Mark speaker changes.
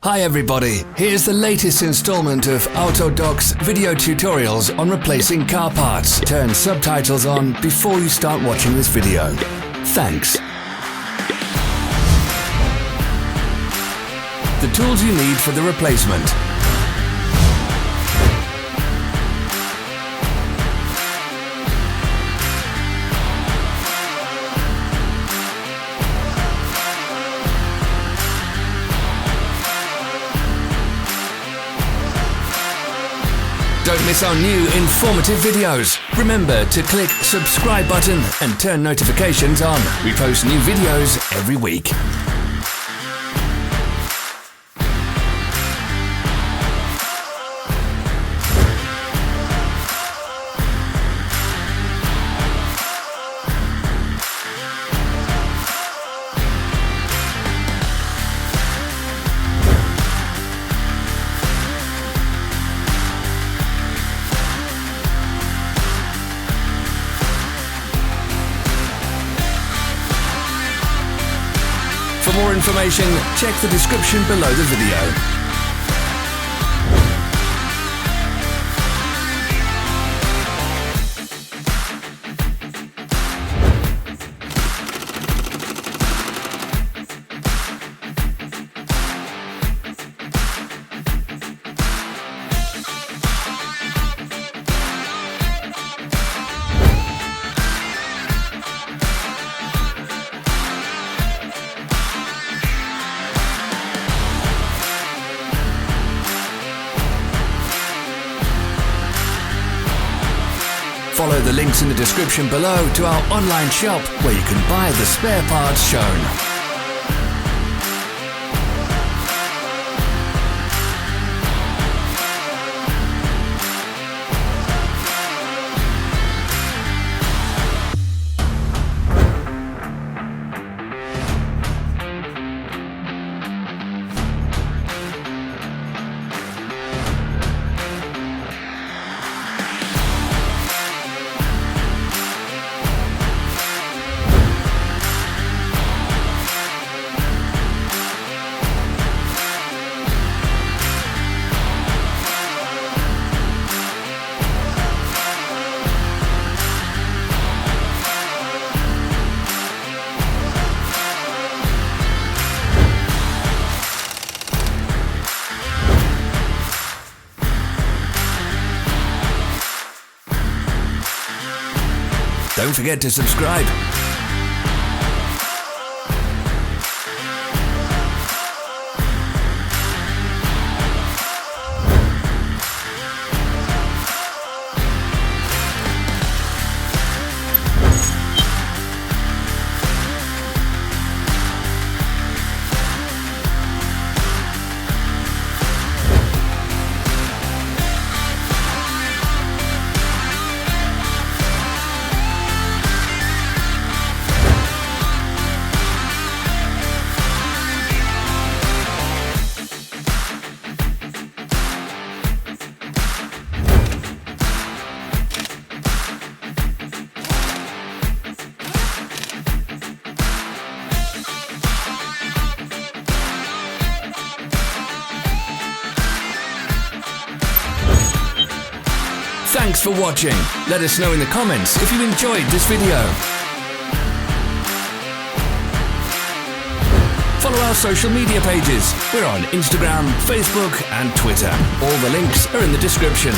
Speaker 1: Hi everybody, here's the latest installment of Autodoc's video tutorials on replacing car parts. Turn subtitles on before you start watching this video. Thanks. The tools you need for the replacement. Don't miss our new informative videos. Remember to click subscribe button and turn notifications on. We post new videos every week. For more information, check the description below the video. Follow the links in the description below to our online shop where you can buy the spare parts shown. Don't forget to subscribe. Thanks for watching. Let us know in the comments if you enjoyed this video. Follow our social media pages. We're on Instagram, Facebook and Twitter. All the links are in the description.